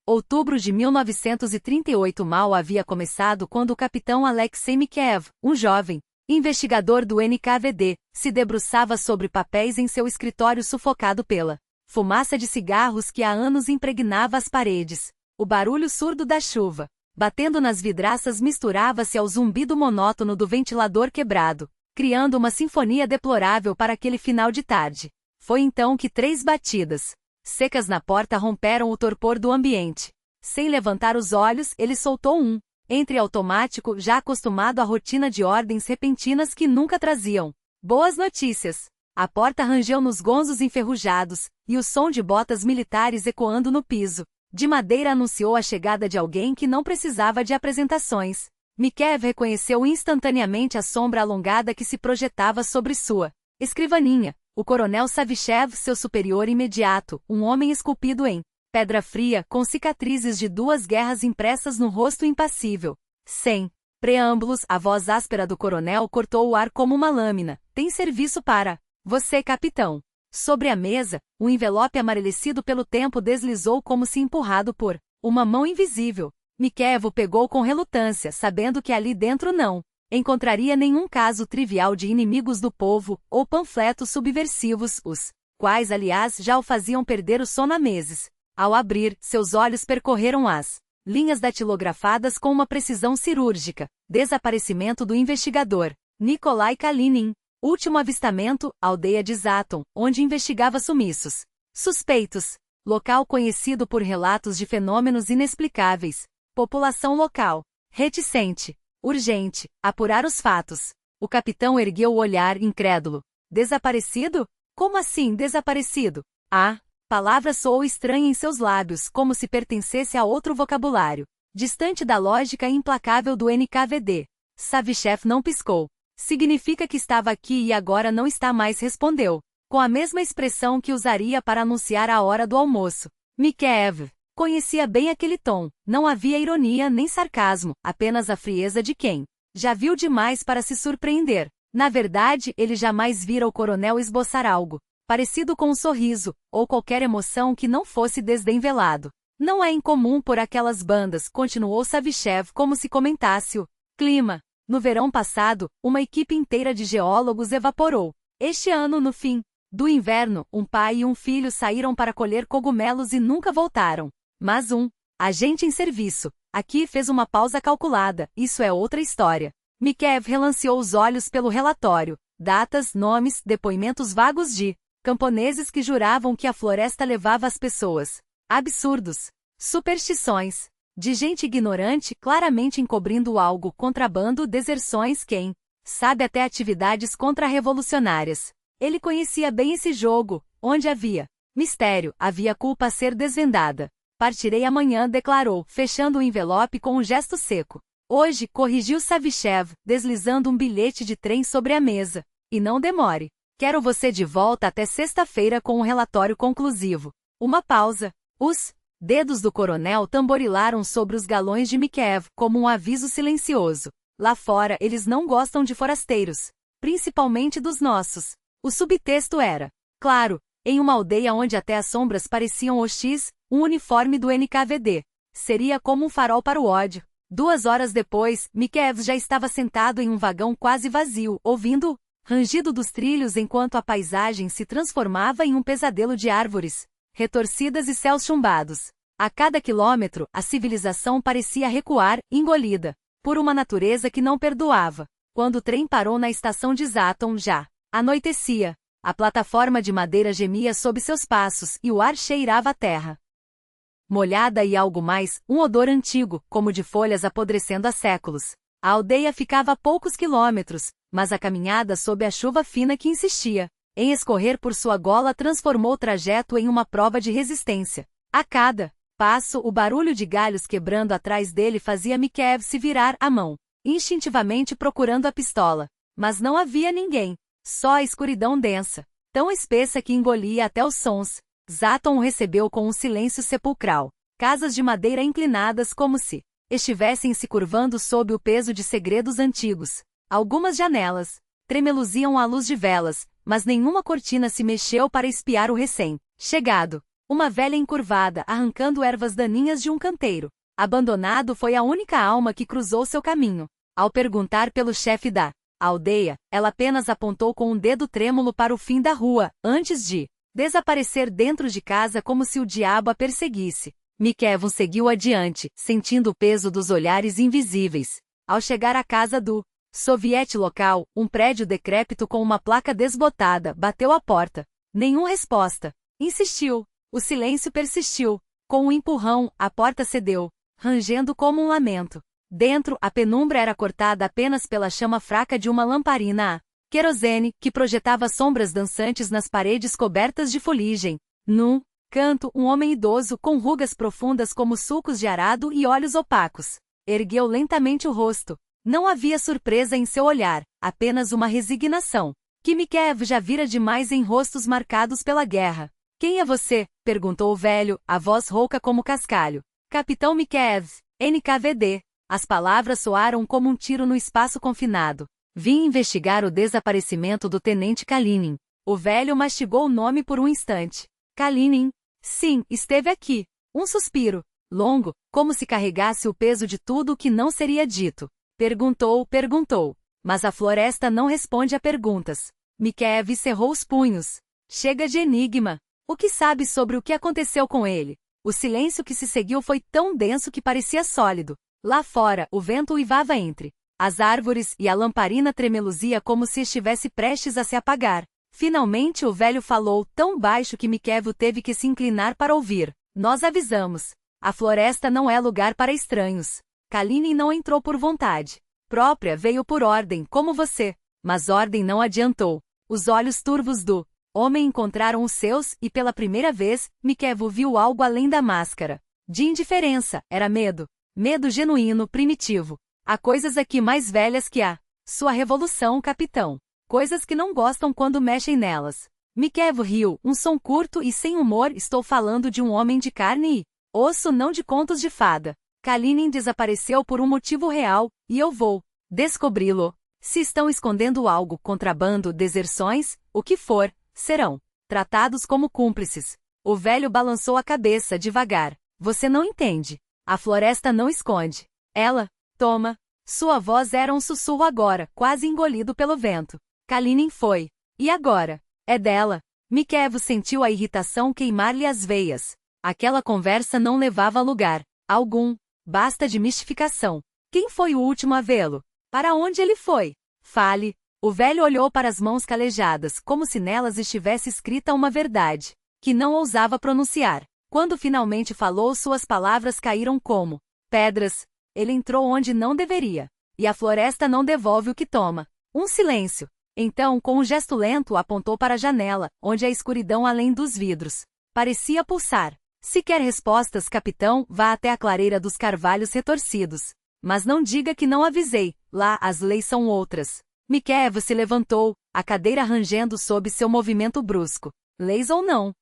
Outubro de 1938 mal havia começado quando o capitão Alexei Mikheev, um jovem investigador do NKVD, se debruçava sobre papéis em seu escritório sufocado pela fumaça de cigarros que há anos impregnava as paredes. O barulho surdo da chuva, batendo nas vidraças, misturava-se ao zumbido monótono do ventilador quebrado, criando uma sinfonia deplorável para aquele final de tarde. Foi então que 3 batidas secas na porta romperam o torpor do ambiente. Sem levantar os olhos, ele soltou um entre automático, já acostumado à rotina de ordens repentinas que nunca traziam boas notícias. A porta rangeu nos gonzos enferrujados, e o som de botas militares ecoando no piso de madeira anunciou a chegada de alguém que não precisava de apresentações. Mikheev reconheceu instantaneamente a sombra alongada que se projetava sobre sua escrivaninha. O coronel Savichev, seu superior imediato, um homem esculpido em pedra fria, com cicatrizes de 2 guerras impressas no rosto impassível. Sem preâmbulos, a voz áspera do coronel cortou o ar como uma lâmina. Tem serviço para você, capitão. Sobre a mesa, um envelope amarelecido pelo tempo deslizou como se empurrado por uma mão invisível. Mikheev o pegou com relutância, sabendo que ali dentro não encontraria nenhum caso trivial de inimigos do povo, ou panfletos subversivos, os quais, aliás, já o faziam perder o sono há meses. Ao abrir, seus olhos percorreram as linhas datilografadas com uma precisão cirúrgica. Desaparecimento do investigador Nikolai Kalinin. Último avistamento, aldeia de Zaton, onde investigava sumiços suspeitos. Local conhecido por relatos de fenômenos inexplicáveis. População local reticente. Urgente, apurar os fatos. O capitão ergueu o olhar, incrédulo. Desaparecido? Como assim desaparecido? A palavra soou estranha em seus lábios, como se pertencesse a outro vocabulário, distante da lógica implacável do NKVD. Savichev não piscou. Significa que estava aqui e agora não está mais, respondeu, com a mesma expressão que usaria para anunciar a hora do almoço. Mikheev conhecia bem aquele tom. Não havia ironia nem sarcasmo, apenas a frieza de quem já viu demais para se surpreender. Na verdade, ele jamais vira o coronel esboçar algo parecido com um sorriso, ou qualquer emoção que não fosse desdenvelado. Não é incomum por aquelas bandas, continuou Savichev como se comentasse o clima. No verão passado, uma equipe inteira de geólogos evaporou. Este ano, no fim do inverno, um pai e um filho saíram para colher cogumelos e nunca voltaram. Mas um agente em serviço aqui fez uma pausa calculada. Isso é outra história. Mikheev relanceou os olhos pelo relatório. Datas, nomes, depoimentos vagos de camponeses que juravam que a floresta levava as pessoas. Absurdos. Superstições. De gente ignorante, claramente encobrindo algo, contrabando, deserções, quem sabe até atividades contra-revolucionárias. Ele conhecia bem esse jogo, onde havia mistério, havia culpa a ser desvendada. Partirei amanhã, declarou, fechando o envelope com um gesto seco. Hoje, corrigiu Savichev, deslizando um bilhete de trem sobre a mesa. E não demore. Quero você de volta até sexta-feira com um relatório conclusivo. Uma pausa. Os dedos do coronel tamborilaram sobre os galões de Mikheev, como um aviso silencioso. Lá fora, eles não gostam de forasteiros. Principalmente dos nossos. O subtexto era claro. Em uma aldeia onde até as sombras pareciam hostis, um uniforme do NKVD seria como um farol para o ódio. 2 horas depois, Mikheev já estava sentado em um vagão quase vazio, ouvindo o rangido dos trilhos enquanto a paisagem se transformava em um pesadelo de árvores retorcidas e céus chumbados. A cada quilômetro, a civilização parecia recuar, engolida por uma natureza que não perdoava. Quando o trem parou na estação de Zaton, já anoitecia. A plataforma de madeira gemia sob seus passos e o ar cheirava a terra molhada e algo mais, um odor antigo, como de folhas apodrecendo há séculos. A aldeia ficava a poucos quilômetros, mas a caminhada sob a chuva fina que insistia em escorrer por sua gola transformou o trajeto em uma prova de resistência. A cada passo, o barulho de galhos quebrando atrás dele fazia Mikheev se virar a mão, instintivamente procurando a pistola. Mas não havia ninguém. Só a escuridão densa, tão espessa que engolia até os sons. Zaton o recebeu com um silêncio sepulcral. Casas de madeira inclinadas como se estivessem se curvando sob o peso de segredos antigos. Algumas janelas tremeluziam à luz de velas, mas nenhuma cortina se mexeu para espiar o recém-chegado. Uma velha encurvada, arrancando ervas daninhas de um canteiro. Abandonado foi a única alma que cruzou seu caminho. Ao perguntar pelo chefe da aldeia, ela apenas apontou com um dedo trêmulo para o fim da rua, antes de desaparecer dentro de casa como se o diabo a perseguisse. Mikevo seguiu adiante, sentindo o peso dos olhares invisíveis. Ao chegar à casa do soviete local, um prédio decrépito com uma placa desbotada, bateu à porta. Nenhuma resposta. Insistiu. O silêncio persistiu. Com um empurrão, a porta cedeu, rangendo como um lamento. Dentro, a penumbra era cortada apenas pela chama fraca de uma lamparina a querosene, que projetava sombras dançantes nas paredes cobertas de fuligem. Num canto, um homem idoso, com rugas profundas como sulcos de arado e olhos opacos, ergueu lentamente o rosto. Não havia surpresa em seu olhar, apenas uma resignação, que Mikev já vira demais em rostos marcados pela guerra. Quem é você? Perguntou o velho, a voz rouca como cascalho. Capitão Mikev, NKVD. As palavras soaram como um tiro no espaço confinado. Vim investigar o desaparecimento do tenente Kalinin. O velho mastigou o nome por um instante. Kalinin? Sim, esteve aqui. Um suspiro, longo, como se carregasse o peso de tudo o que não seria dito. Perguntou. Mas a floresta não responde a perguntas. Mikev cerrou os punhos. Chega de enigma. O que sabe sobre o que aconteceu com ele? O silêncio que se seguiu foi tão denso que parecia sólido. Lá fora, o vento uivava entre as árvores e a lamparina tremeluzia como se estivesse prestes a se apagar. Finalmente o velho falou tão baixo que Mikevo teve que se inclinar para ouvir. Nós avisamos. A floresta não é lugar para estranhos. Kalinin não entrou por vontade própria, veio por ordem, como você. Mas ordem não adiantou. Os olhos turvos do homem encontraram os seus e pela primeira vez, Mikevo viu algo além da máscara. De indiferença, era medo. Medo genuíno, primitivo. Há coisas aqui mais velhas que a sua revolução, capitão. Coisas que não gostam quando mexem nelas. Mikevo riu, um som curto e sem humor. Estou falando de um homem de carne e osso, não de contos de fada. Kalinin desapareceu por um motivo real, e eu vou descobri-lo. Se estão escondendo algo, contrabando, deserções, o que for, serão tratados como cúmplices. O velho balançou a cabeça devagar. Você não entende. A floresta não esconde. Ela toma. Sua voz era um sussurro agora, quase engolido pelo vento. Kalinin foi. E agora? É dela. Mikevo sentiu a irritação queimar-lhe as veias. Aquela conversa não levava a lugar algum. Basta de mistificação. Quem foi o último a vê-lo? Para onde ele foi? Fale. O velho olhou para as mãos calejadas, como se nelas estivesse escrita uma verdade, que não ousava pronunciar. Quando finalmente falou, suas palavras caíram como pedras. Ele entrou onde não deveria. E a floresta não devolve o que toma. Um silêncio. Então, com um gesto lento, apontou para a janela, onde a escuridão além dos vidros parecia pulsar. Se quer respostas, capitão, vá até a clareira dos carvalhos retorcidos. Mas não diga que não avisei. Lá, as leis são outras. Mikevo se levantou, a cadeira rangendo sob seu movimento brusco. Leis ou não?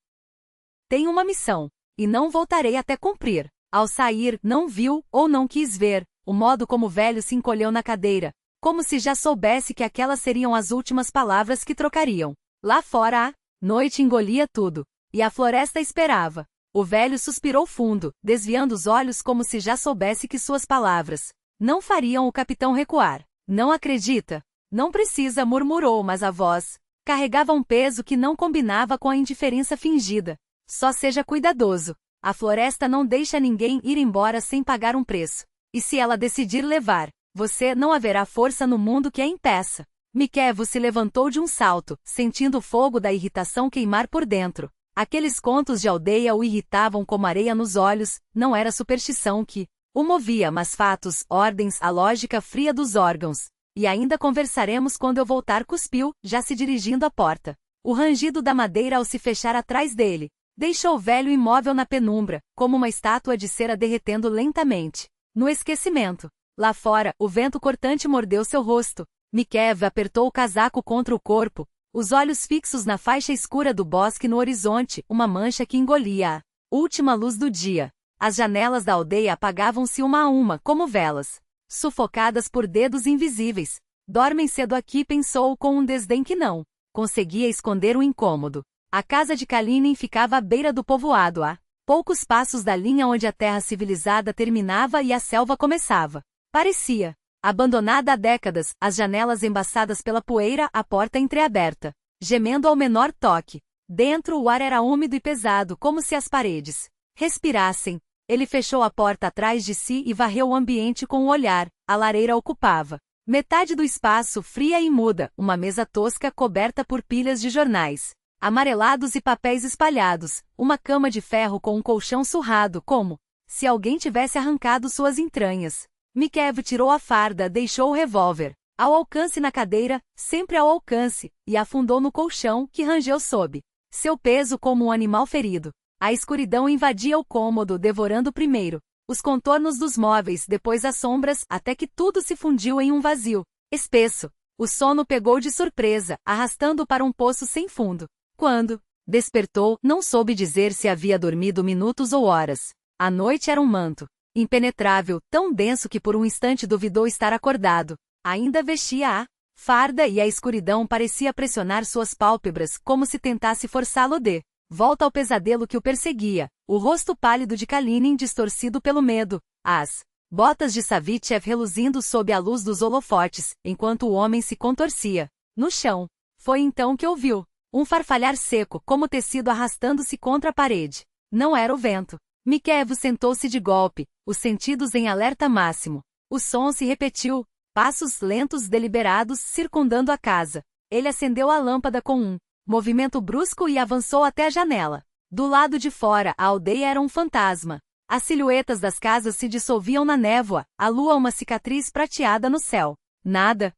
Tenho uma missão. E não voltarei até cumprir. Ao sair, não viu, ou não quis ver, o modo como o velho se encolheu na cadeira, como se já soubesse que aquelas seriam as últimas palavras que trocariam. Lá fora a noite engolia tudo, e a floresta esperava. O velho suspirou fundo, desviando os olhos como se já soubesse que suas palavras não fariam o capitão recuar. Não acredita? Não precisa, murmurou, mas a voz carregava um peso que não combinava com a indiferença fingida. Só seja cuidadoso. A floresta não deixa ninguém ir embora sem pagar um preço. E se ela decidir levar, você não haverá força no mundo que a impeça. Mikevo se levantou de um salto, sentindo o fogo da irritação queimar por dentro. Aqueles contos de aldeia o irritavam como areia nos olhos, não era superstição que o movia, mas fatos, ordens, a lógica fria dos órgãos. E ainda conversaremos quando eu voltar, cuspiu, já se dirigindo à porta. O rangido da madeira ao se fechar atrás dele deixou o velho imóvel na penumbra, como uma estátua de cera derretendo lentamente. No esquecimento. Lá fora, o vento cortante mordeu seu rosto. Mikev apertou o casaco contra o corpo, os olhos fixos na faixa escura do bosque no horizonte, uma mancha que engolia a última luz do dia. As janelas da aldeia apagavam-se uma a uma, como velas, sufocadas por dedos invisíveis. Dormem cedo aqui, pensou com um desdém que não conseguia esconder o incômodo. A casa de Kalinin ficava à beira do povoado, a poucos passos da linha onde a terra civilizada terminava e a selva começava. Parecia abandonada há décadas, as janelas embaçadas pela poeira, a porta entreaberta, gemendo ao menor toque. Dentro o ar era úmido e pesado, como se as paredes respirassem. Ele fechou a porta atrás de si e varreu o ambiente com o olhar. A lareira ocupava metade do espaço, fria e muda, uma mesa tosca coberta por pilhas de jornais amarelados e papéis espalhados, uma cama de ferro com um colchão surrado, como se alguém tivesse arrancado suas entranhas. Mikhev tirou a farda, deixou o revólver ao alcance na cadeira, sempre ao alcance, e afundou no colchão, que rangeu sob seu peso como um animal ferido. A escuridão invadia o cômodo, devorando primeiro os contornos dos móveis, depois as sombras, até que tudo se fundiu em um vazio espesso. O sono pegou de surpresa, arrastando-o para um poço sem fundo. Quando despertou, não soube dizer se havia dormido minutos ou horas. A noite era um manto impenetrável, tão denso que por um instante duvidou estar acordado. Ainda vestia a farda e a escuridão parecia pressionar suas pálpebras, como se tentasse forçá-lo de volta ao pesadelo que o perseguia. O rosto pálido de Kalinin distorcido pelo medo, as botas de Savichev reluzindo sob a luz dos holofotes, enquanto o homem se contorcia no chão. Foi então que ouviu um farfalhar seco, como tecido arrastando-se contra a parede. Não era o vento. Mikhev sentou-se de golpe, os sentidos em alerta máximo. O som se repetiu, passos lentos deliberados circundando a casa. Ele acendeu a lâmpada com um movimento brusco e avançou até a janela. Do lado de fora, a aldeia era um fantasma. As silhuetas das casas se dissolviam na névoa, a lua uma cicatriz prateada no céu. Nada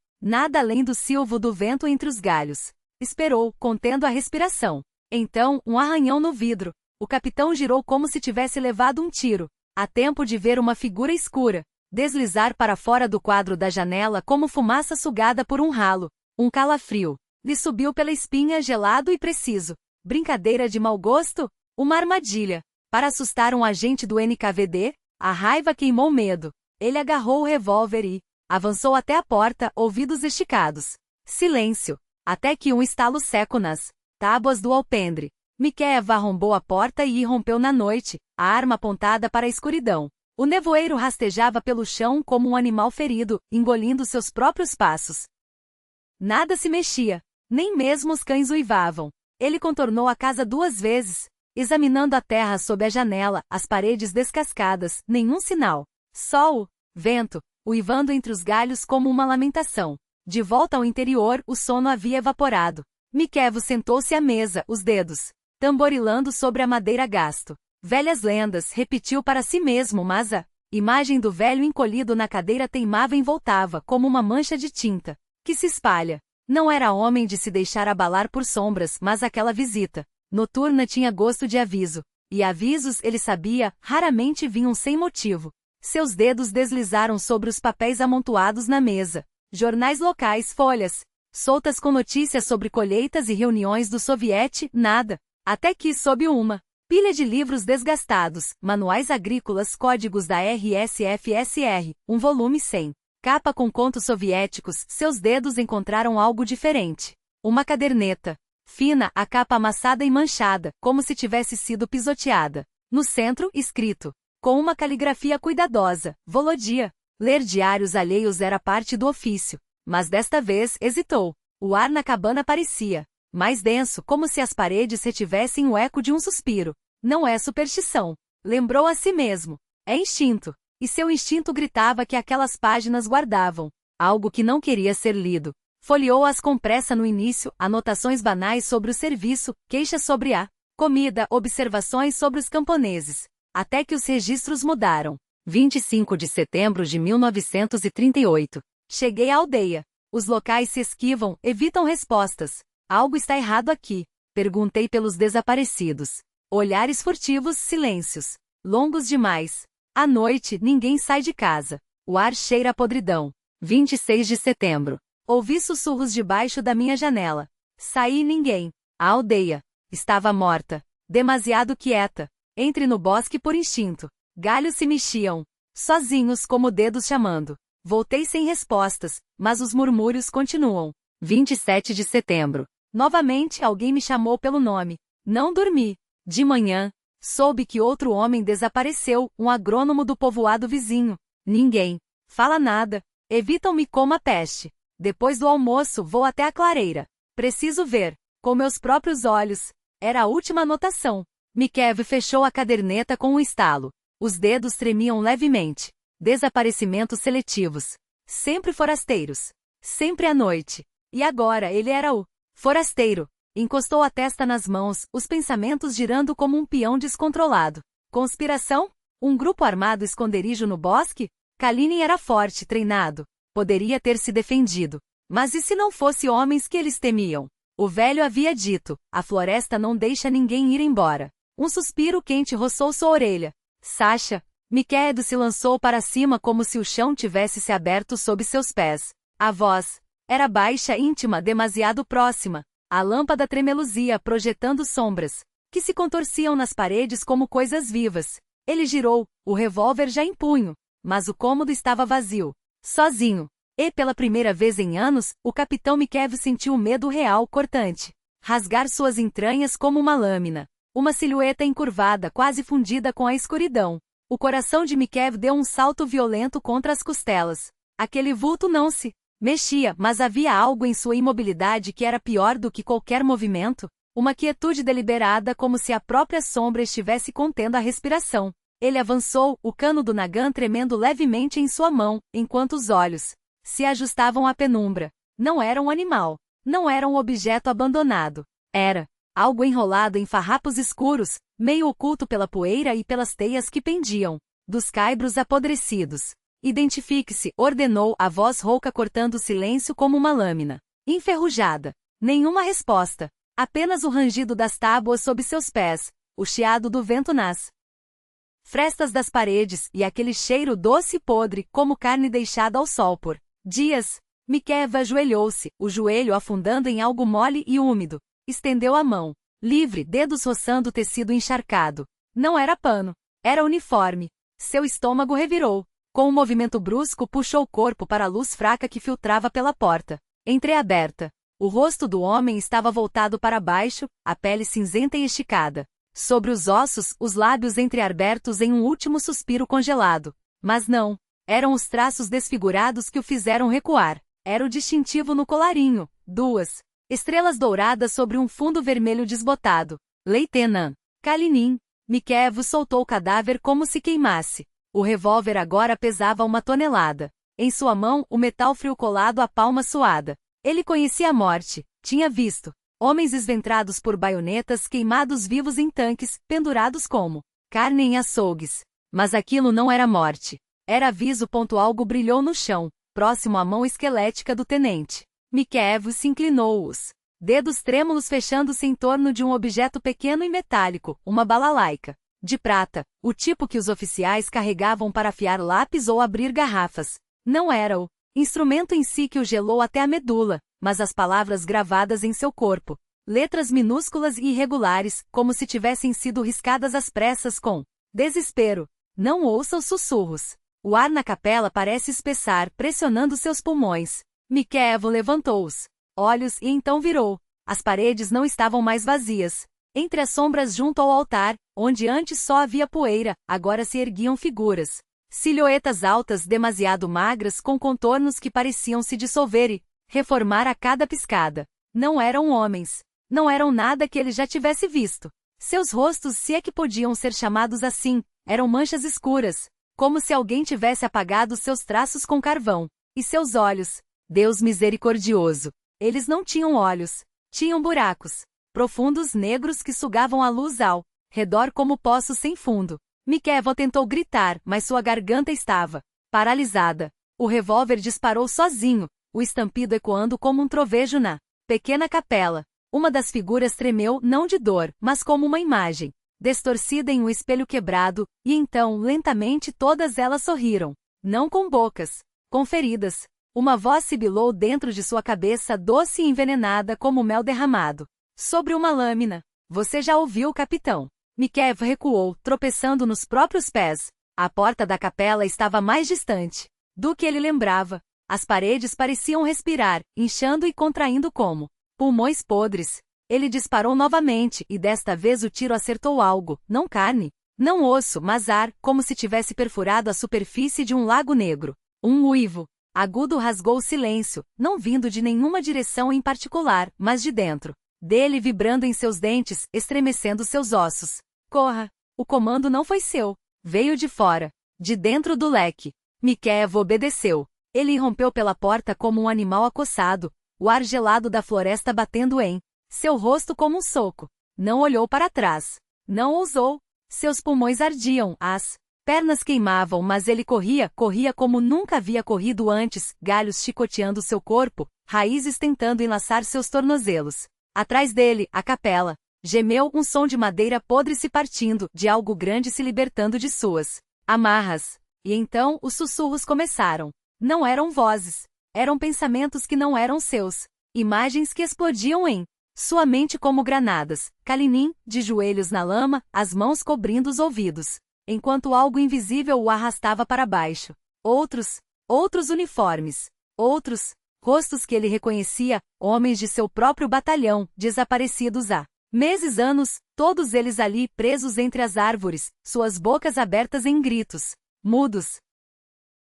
além do silvo do vento entre os galhos. Esperou, contendo a respiração. Então, um arranhão no vidro. O capitão girou como se tivesse levado um tiro. Há tempo de ver uma figura escura deslizar para fora do quadro da janela como fumaça sugada por um ralo. Um calafrio lhe subiu pela espinha, gelado e preciso. Brincadeira de mau gosto? Uma armadilha. Para assustar um agente do NKVD? A raiva queimou medo. Ele agarrou o revólver e avançou até a porta, ouvidos esticados. Silêncio. Até que um estalo seco nas tábuas do alpendre. Mikhev arrombou a porta e irrompeu na noite, a arma apontada para a escuridão. O nevoeiro rastejava pelo chão como um animal ferido, engolindo seus próprios passos. Nada se mexia. Nem mesmo os cães uivavam. Ele contornou a casa 2 vezes, examinando a terra sob a janela, as paredes descascadas, nenhum sinal. Só o vento, uivando entre os galhos como uma lamentação. De volta ao interior, o sono havia evaporado. Mikhev sentou-se à mesa, os dedos tamborilando sobre a madeira gasto. Velhas lendas, repetiu para si mesmo, mas a imagem do velho encolhido na cadeira teimava e voltava, como uma mancha de tinta que se espalha. Não era homem de se deixar abalar por sombras, mas aquela visita noturna tinha gosto de aviso. E avisos, ele sabia, raramente vinham sem motivo. Seus dedos deslizaram sobre os papéis amontoados na mesa. Jornais locais, folhas soltas com notícias sobre colheitas e reuniões do soviete, nada. Até que, sob uma pilha de livros desgastados, manuais agrícolas, códigos da RSFSR, um volume sem capa com contos soviéticos, seus dedos encontraram algo diferente. Uma caderneta fina, a capa amassada e manchada, como se tivesse sido pisoteada. No centro, escrito com uma caligrafia cuidadosa, Volodia. Ler diários alheios era parte do ofício, mas desta vez hesitou. O ar na cabana parecia mais denso, como se as paredes retivessem o eco de um suspiro. Não é superstição, lembrou a si mesmo. É instinto. E seu instinto gritava que aquelas páginas guardavam algo que não queria ser lido. Folheou-as com pressa no início, anotações banais sobre o serviço, queixas sobre a comida, observações sobre os camponeses. Até que os registros mudaram. 25 de setembro de 1938. Cheguei à aldeia. Os locais se esquivam, evitam respostas. Algo está errado aqui. Perguntei pelos desaparecidos. Olhares furtivos, silêncios longos demais. À noite, ninguém sai de casa. O ar cheira a podridão. 26 de setembro. Ouvi sussurros debaixo da minha janela. Saí e ninguém. A aldeia estava morta. Demasiado quieta. Entre no bosque por instinto. Galhos se mexiam. Sozinhos como dedos chamando. Voltei sem respostas, mas os murmúrios continuam. 27 de setembro. Novamente alguém me chamou pelo nome. Não dormi. De manhã, soube que outro homem desapareceu, um agrônomo do povoado vizinho. Ninguém fala nada. Evitam-me como a peste. Depois do almoço vou até a clareira. Preciso ver, com meus próprios olhos. Era a última anotação. Mikev fechou a caderneta com um estalo. Os dedos tremiam levemente. Desaparecimentos seletivos. Sempre forasteiros. Sempre à noite. E agora ele era o forasteiro. Encostou a testa nas mãos, os pensamentos girando como um peão descontrolado. Conspiração? Um grupo armado esconderijo no bosque? Kalinin era forte, treinado. Poderia ter se defendido. Mas e se não fosse homens que eles temiam? O velho havia dito, a floresta não deixa ninguém ir embora. Um suspiro quente roçou sua orelha. Sasha. Mikev se lançou para cima como se o chão tivesse se aberto sob seus pés. A voz era baixa, íntima, demasiado próxima. A lâmpada tremeluzia, projetando sombras, que se contorciam nas paredes como coisas vivas. Ele girou, o revólver já em punho, mas o cômodo estava vazio. Sozinho. E pela primeira vez em anos, o capitão Mikev sentiu o medo real, cortante. Rasgar suas entranhas como uma lâmina. Uma silhueta encurvada, quase fundida com a escuridão. O coração de Mikev deu um salto violento contra as costelas. Aquele vulto não se mexia, mas havia algo em sua imobilidade que era pior do que qualquer movimento. Uma quietude deliberada, como se a própria sombra estivesse contendo a respiração. Ele avançou, o cano do Nagant tremendo levemente em sua mão, enquanto os olhos se ajustavam à penumbra. Não era um animal. Não era um objeto abandonado. Era algo enrolado em farrapos escuros, meio oculto pela poeira e pelas teias que pendiam dos caibros apodrecidos. Identifique-se, ordenou a voz rouca cortando o silêncio como uma lâmina enferrujada. Nenhuma resposta. Apenas o rangido das tábuas sob seus pés, o chiado do vento nas frestas das paredes e aquele cheiro doce e podre como carne deixada ao sol por dias. Mikev ajoelhou-se, o joelho afundando em algo mole e úmido. Estendeu a mão, livre, dedos roçando o tecido encharcado. Não era pano. Era uniforme. Seu estômago revirou. Com um movimento brusco puxou o corpo para a luz fraca que filtrava pela porta entreaberta. O rosto do homem estava voltado para baixo, a pele cinzenta e esticada. Sobre os ossos, os lábios entreabertos em um último suspiro congelado. Mas não. Eram os traços desfigurados que o fizeram recuar. Era o distintivo no colarinho. 2 estrelas douradas sobre um fundo vermelho desbotado. Leitenant Kalinin. Mikev soltou o cadáver como se queimasse. O revólver agora pesava 1 tonelada. Em sua mão, o metal frio colado à palma suada. Ele conhecia a morte. Tinha visto homens esventrados por baionetas, queimados vivos em tanques, pendurados como carne em açougues. Mas aquilo não era morte. Era aviso. Algo brilhou no chão, próximo à mão esquelética do tenente. Mikev se inclinou, os dedos trêmulos fechando-se em torno de um objeto pequeno e metálico, uma balalaica de prata, o tipo que os oficiais carregavam para afiar lápis ou abrir garrafas. Não era o instrumento em si que o gelou até a medula, mas as palavras gravadas em seu corpo. Letras minúsculas e irregulares, como se tivessem sido riscadas às pressas com desespero. Não ouça os sussurros. O ar na capela parece espessar, pressionando seus pulmões. Mikev levantou os olhos e então virou. As paredes não estavam mais vazias. Entre as sombras junto ao altar, onde antes só havia poeira, agora se erguiam figuras. Silhuetas altas demasiado magras com contornos que pareciam se dissolver e reformar a cada piscada. Não eram homens. Não eram nada que ele já tivesse visto. Seus rostos, se é que podiam ser chamados assim, eram manchas escuras, como se alguém tivesse apagado seus traços com carvão. E seus olhos, Deus misericordioso. Eles não tinham olhos. Tinham buracos profundos negros que sugavam a luz ao redor como poços sem fundo. Mikev tentou gritar, mas sua garganta estava paralisada. O revólver disparou sozinho, o estampido ecoando como um trovejo na pequena capela. Uma das figuras tremeu, não de dor, mas como uma imagem distorcida em um espelho quebrado, e então, lentamente todas elas sorriram. Não com bocas, com feridas. Uma voz sibilou dentro de sua cabeça, doce e envenenada como mel derramado sobre uma lâmina. Você já ouviu, capitão? Mikev recuou, tropeçando nos próprios pés. A porta da capela estava mais distante do que ele lembrava. As paredes pareciam respirar, inchando e contraindo como pulmões podres. Ele disparou novamente, e desta vez o tiro acertou algo, não carne, não osso, mas ar, como se tivesse perfurado a superfície de um lago negro. Um uivo agudo rasgou o silêncio, não vindo de nenhuma direção em particular, mas de dentro dele, vibrando em seus dentes, estremecendo seus ossos. Corra! O comando não foi seu. Veio de fora. De dentro do leque. Mikev obedeceu. Ele irrompeu pela porta como um animal acossado, o ar gelado da floresta batendo em seu rosto como um soco. Não olhou para trás. Não ousou. Seus pulmões ardiam, as pernas queimavam, mas ele corria como nunca havia corrido antes, galhos chicoteando seu corpo, raízes tentando enlaçar seus tornozelos. Atrás dele, a capela gemeu, um som de madeira podre se partindo, de algo grande se libertando de suas amarras. E então, os sussurros começaram. Não eram vozes. Eram pensamentos que não eram seus. Imagens que explodiam em sua mente como granadas. Kalinin, de joelhos na lama, as mãos cobrindo os ouvidos, enquanto algo invisível o arrastava para baixo. Outros uniformes. Outros rostos que ele reconhecia, homens de seu próprio batalhão, desaparecidos há meses, anos, todos eles ali presos entre as árvores, suas bocas abertas em gritos mudos.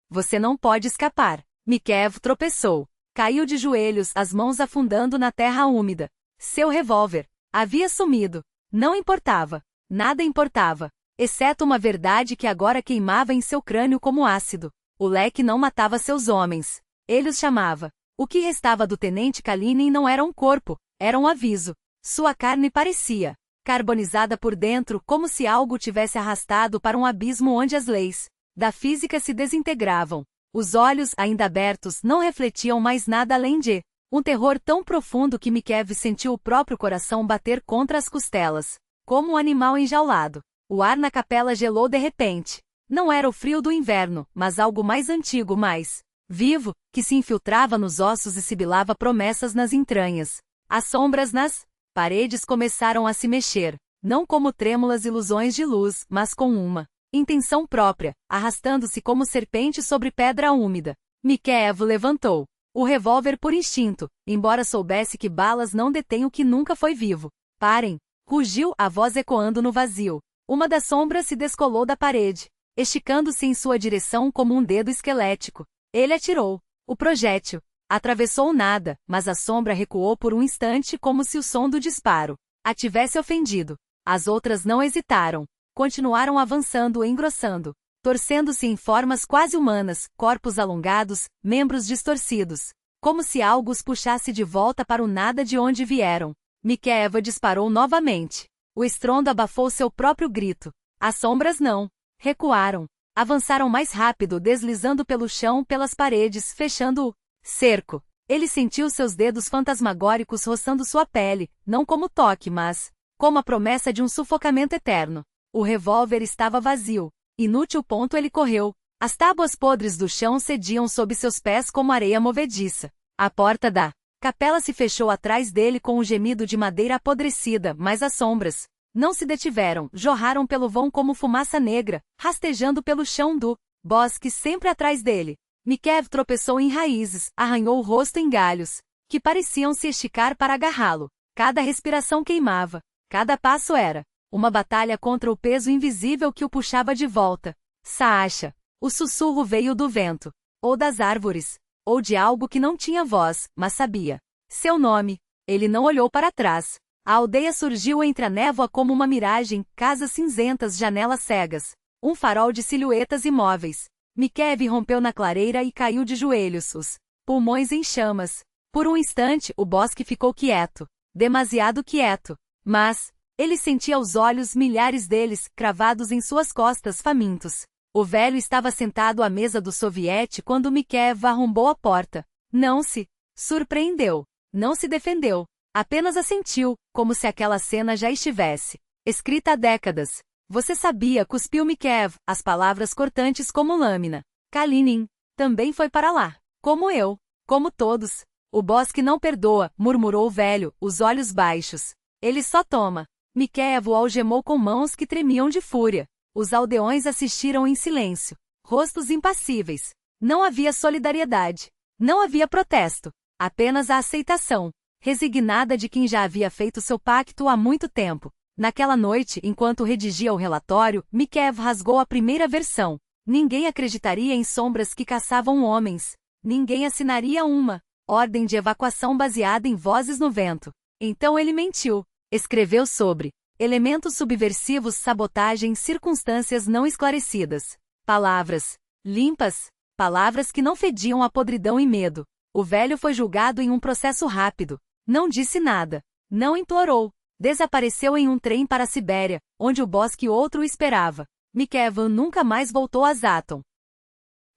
Você não pode escapar. Mikev tropeçou. Caiu de joelhos, as mãos afundando na terra úmida. Seu revólver havia sumido. Não importava. Nada importava. Exceto uma verdade que agora queimava em seu crânio como ácido. O leque não matava seus homens. Ele os chamava. O que restava do tenente Kalinin não era um corpo, era um aviso. Sua carne parecia carbonizada por dentro, como se algo tivesse arrastado para um abismo onde as leis da física se desintegravam. Os olhos, ainda abertos, não refletiam mais nada além de um terror tão profundo que Mikev sentiu o próprio coração bater contra as costelas, como um animal enjaulado. O ar na capela gelou de repente. Não era o frio do inverno, mas algo mais antigo, mais vivo, que se infiltrava nos ossos e sibilava promessas nas entranhas. As sombras nas paredes começaram a se mexer, não como trêmulas ilusões de luz, mas com uma intenção própria, arrastando-se como serpente sobre pedra úmida. Mikev levantou o revólver por instinto, embora soubesse que balas não detêm o que nunca foi vivo. Parem! Rugiu, a voz ecoando no vazio. Uma das sombras se descolou da parede, esticando-se em sua direção como um dedo esquelético. Ele atirou. O projétil atravessou nada, mas a sombra recuou por um instante como se o som do disparo a tivesse ofendido. As outras não hesitaram. Continuaram avançando, engrossando, torcendo-se em formas quase humanas, corpos alongados, membros distorcidos, como se algo os puxasse de volta para o nada de onde vieram. Mikev disparou novamente. O estrondo abafou seu próprio grito. As sombras não recuaram. Avançaram mais rápido, deslizando pelo chão, pelas paredes, fechando o cerco. Ele sentiu seus dedos fantasmagóricos roçando sua pele, não como toque, mas como a promessa de um sufocamento eterno. O revólver estava vazio. Inútil ponto ele correu. As tábuas podres do chão cediam sob seus pés como areia movediça. A porta da capela se fechou atrás dele com um gemido de madeira apodrecida, mas as sombras não se detiveram, jorraram pelo vão como fumaça negra, rastejando pelo chão do bosque sempre atrás dele. Mikev tropeçou em raízes, arranhou o rosto em galhos, que pareciam se esticar para agarrá-lo. Cada respiração queimava. Cada passo era uma batalha contra o peso invisível que o puxava de volta. Saasha. O sussurro veio do vento, ou das árvores, ou de algo que não tinha voz, mas sabia seu nome. Ele não olhou para trás. A aldeia surgiu entre a névoa como uma miragem, casas cinzentas, janelas cegas, um farol de silhuetas imóveis. Mikev rompeu na clareira e caiu de joelhos, os pulmões em chamas. Por um instante, o bosque ficou quieto, demasiado quieto, mas ele sentia os olhos, milhares deles, cravados em suas costas, famintos. O velho estava sentado à mesa do soviete quando Mikev arrombou a porta. Não se surpreendeu. Não se defendeu. Apenas assentiu, como se aquela cena já estivesse escrita há décadas. Você sabia, cuspiu Mikev, as palavras cortantes como lâmina. Kalinin também foi para lá. Como eu. Como todos. O bosque não perdoa, murmurou o velho, os olhos baixos. Ele só toma. Mikev o algemou com mãos que tremiam de fúria. Os aldeões assistiram em silêncio, rostos impassíveis. Não havia solidariedade. Não havia protesto. Apenas a aceitação. resignada de quem já havia feito seu pacto há muito tempo. Naquela noite, enquanto redigia o relatório, Mikhev rasgou a primeira versão. Ninguém acreditaria em sombras que caçavam homens. Ninguém assinaria uma ordem de evacuação baseada em vozes no vento. Então ele mentiu. Escreveu sobre elementos subversivos, sabotagem, circunstâncias não esclarecidas. Palavras limpas, palavras que não fediam a podridão e medo. O velho foi julgado em um processo rápido. Não disse nada. Não implorou. Desapareceu em um trem para a Sibéria, onde o bosque outro o esperava. Mikhev nunca mais voltou a Zaton.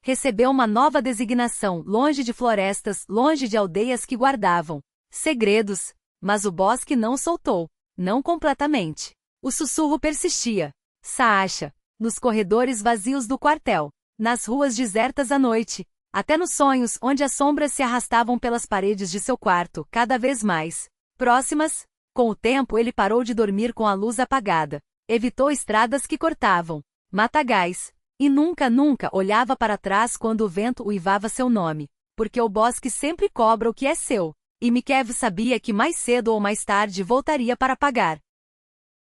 Recebeu uma nova designação, longe de florestas, longe de aldeias que guardavam segredos, mas o bosque não soltou. Não completamente. O sussurro persistia. Saasha. Nos corredores vazios do quartel. Nas ruas desertas à noite. Até nos sonhos, onde as sombras se arrastavam pelas paredes de seu quarto, cada vez mais próximas. Com o tempo ele parou de dormir com a luz apagada. Evitou estradas que cortavam matagais. E nunca olhava para trás quando o vento uivava seu nome. Porque o bosque sempre cobra o que é seu. E Mikhev sabia que mais cedo ou mais tarde voltaria para pagar.